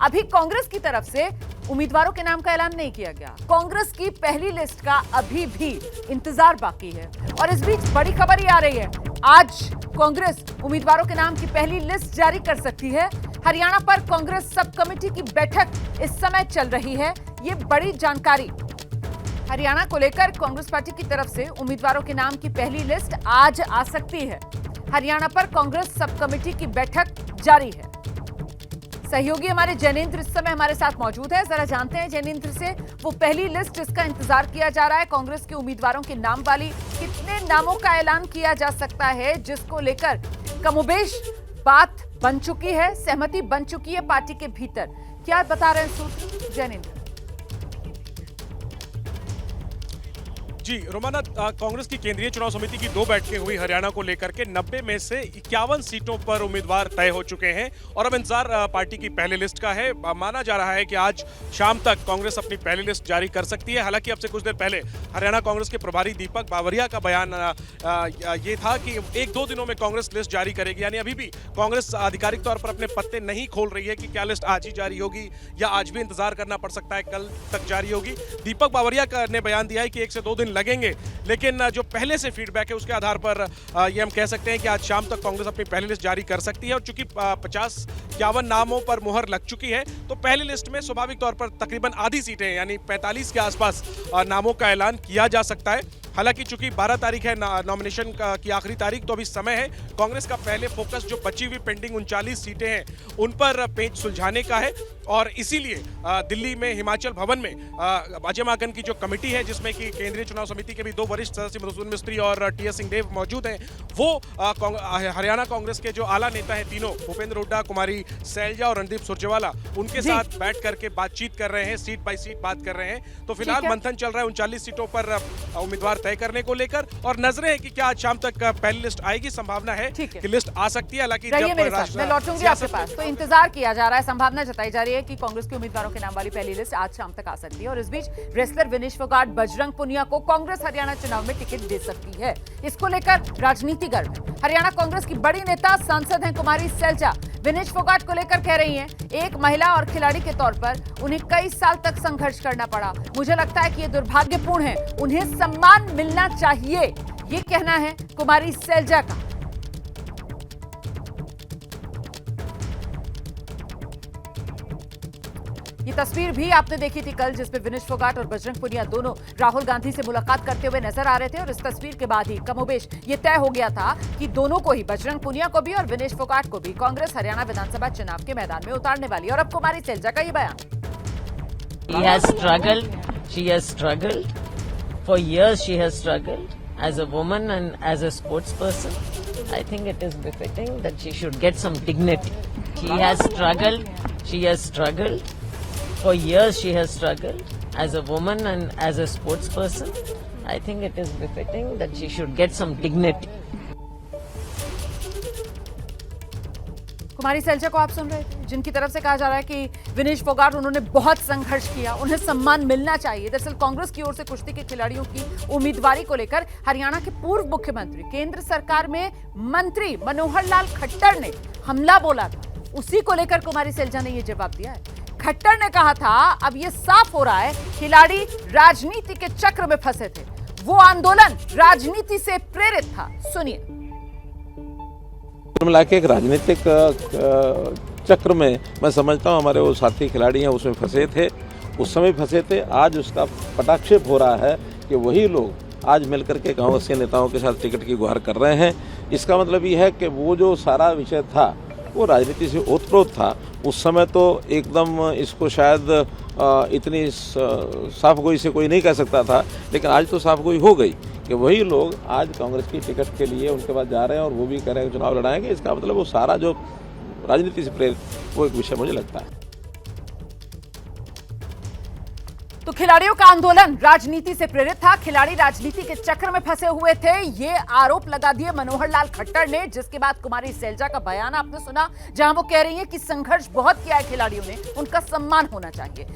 अभी कांग्रेस की तरफ से उम्मीदवारों के नाम का ऐलान नहीं किया गया। कांग्रेस की पहली लिस्ट का अभी भी इंतजार बाकी है और इस बीच बड़ी खबर ये आ रही है, आज कांग्रेस उम्मीदवारों के नाम की पहली लिस्ट जारी कर सकती है। हरियाणा पर कांग्रेस सब कमेटी की बैठक इस समय चल रही है। ये बड़ी जानकारी हरियाणा को लेकर कांग्रेस पार्टी की तरफ से उम्मीदवारों के नाम की पहली लिस्ट आज आ सकती है। हरियाणा पर कांग्रेस सब कमेटी की बैठक जारी है। सहयोगी हमारे जैनेंद्र इस समय हमारे साथ मौजूद है। जरा जानते हैं जैनेंद्र से वो पहली लिस्ट जिसका इंतजार किया जा रहा है कांग्रेस के उम्मीदवारों के नाम वाली, कितने नामों का ऐलान किया जा सकता है जिसको लेकर कमोबेश बात बन चुकी है, सहमति बन चुकी है पार्टी के भीतर। क्या बता रहे हैं सूत्र जैनेंद्र? जी रोमाना, कांग्रेस की केंद्रीय चुनाव समिति की 2 बैठकें हुई हरियाणा को लेकर के 90 में से 51 सीटों पर उम्मीदवार तय हो चुके हैं और अब इंतजार पार्टी की पहली लिस्ट का है। माना जा रहा है कि आज शाम तक कांग्रेस अपनी पहली लिस्ट जारी कर सकती है। हालांकि अब से कुछ देर पहले हरियाणा कांग्रेस के प्रभारी दीपक बावरिया का बयान ये था कि 1-2 दिनों में कांग्रेस लिस्ट जारी करेगी, यानी अभी भी कांग्रेस आधिकारिक तौर पर अपने पत्ते नहीं खोल रही है कि क्या लिस्ट आज ही जारी होगी या आज भी इंतजार करना पड़ सकता है, कल तक जारी होगी। दीपक बावरिया ने बयान दिया है कि 1 से 2 दिन लगेंगे, लेकिन जो पहले से फीडबैक है उसके आधार पर ये हम कह सकते हैं कि आज शाम तक कांग्रेस अपनी पहली लिस्ट जारी कर सकती है। और चूंकि 50-51 नामों पर मुहर लग चुकी है तो पहली लिस्ट में स्वाभाविक तौर पर तकरीबन आधी सीटें यानी 45 के आसपास नामों का ऐलान किया जा सकता है। हालांकि चूंकि 12 तारीख है नॉमिनेशन की आखिरी तारीख, तो अभी समय है कांग्रेस का पहले फोकस जो बची हुई पेंडिंग 39 सीटें हैं उन पर पेच सुलझाने का है। और इसीलिए दिल्ली में हिमाचल भवन में अजय माकन की जो कमेटी है जिसमें कि केंद्रीय चुनाव समिति के भी 2 वरिष्ठ सदस्य मधुसूदन मिस्त्री और टी.एस. सिंहदेव मौजूद हैं, वो हरियाणा कांग्रेस के जो आला नेता हैं तीनों, भूपेंद्र हुड्डा, कुमारी सैलजा और रणदीप सुरजेवाला, उनके साथ बैठ करके बातचीत कर रहे हैं, सीट बाय सीट बात कर रहे हैं। तो फिलहाल मंथन चल रहा है 39 सीटों पर उम्मीदवार तय करने को लेकर और नजरें हैं कि क्या आज शाम तक पहली लिस्ट आएगी। संभावना है कि लिस्ट आ सकती है। हालांकि मैं लौटूंगी आपके पास। तो इंतजार किया जा रहा है, संभावना जताई जा रही है कि कांग्रेस के उम्मीदवारों के नाम वाली पहली लिस्ट आज शाम तक आ सकती है। और इस बीच रेसलर विनेश फोगाट बजरंग पुनिया को कांग्रेस हरियाणा चुनाव में टिकट दे सकती है। इसको लेकर राजनीति गर्म है। हरियाणा कांग्रेस की बड़ी नेता सांसद हैं कुमारी सैलजा, विनेश फोगाट को लेकर कह रही हैं, एक महिला और खिलाड़ी के तौर पर उन्हें कई साल तक संघर्ष करना पड़ा। मुझे लगता है कि ये दुर्भाग्यपूर्ण है, उन्हें सम्मान मिलना चाहिए, ये कहना है कुमारी सैलजा का। ये तस्वीर भी आपने देखी थी कल, जिसमें विनेश फोगाट और बजरंग पुनिया दोनों राहुल गांधी से मुलाकात करते हुए नजर आ रहे थे। और इस तस्वीर के बाद ही कमोबेश ये तय हो गया था कि दोनों को ही, बजरंग पुनिया को भी और विनेश फोगाट को भी, कांग्रेस हरियाणा विधानसभा चुनाव के मैदान में उतारने वाली। और अब कुमारी सैलजा का ये बयान। She has struggled. She has struggled. For years she has struggled as a woman and as a sports person. I think it is befitting that she should get some dignity. She has struggled. She has struggled. For years she has struggled as a woman and as a sports person. I think it is befitting that she should get some dignity. Kumari Selja को आप सुन रहे थे, जिनकी तरफ से कहा जा रहा है कि विनेश फोगाट उन्होंने बहुत संघर्ष किया, उन्हें सम्मान मिलना चाहिए। दरअसल कांग्रेस की ओर से कुश्ती के खिलाड़ियों की उम्मीदवारी को लेकर हरियाणा के पूर्व मुख्यमंत्री, केंद्र सरकार में मंत्री मनोहर लाल खट्टर ने हमला बोला था। उसी को लेकर कुमारी सैलजा ने यह जवाब दिया है। खट्टर ने कहा था, अब यह साफ हो रहा है खिलाड़ी राजनीति के चक्र में फंसे थे, वो आंदोलन राजनीति से प्रेरित था। सुनिए। मिला के एक राजनीतिक चक्र में मैं समझता हूँ हमारे वो साथी खिलाड़ी हैं उसमें फंसे थे, उस समय फंसे थे। आज उसका पटाक्षेप हो रहा है कि वही लोग आज मिलकर के कांग्रेस के नेताओं के साथ टिकट की गुहार कर रहे हैं। इसका मतलब ये है कि वो जो सारा विषय था वो राजनीति से ओतप्रोत था। उस समय तो एकदम इसको शायद इतनी साफगोई से कोई नहीं कह सकता था, लेकिन आज तो साफगोई हो गई कि वही लोग आज कांग्रेस की टिकट के लिए उनके पास जा रहे हैं और वो भी कह रहे हैं चुनाव लड़ाएंगे। इसका मतलब वो सारा जो राजनीति से प्रेरित वो एक विषय मुझे लगता है। तो खिलाड़ियों का आंदोलन राजनीति से प्रेरित था, खिलाड़ी राजनीति के चक्र में फंसे हुए थे, ये आरोप लगा दिए मनोहर लाल खट्टर ने। जिसके बाद कुमारी सैलजा का बयान आपने सुना, जहां वो कह रही हैं कि संघर्ष बहुत किया है खिलाड़ियों ने, उनका सम्मान होना चाहिए।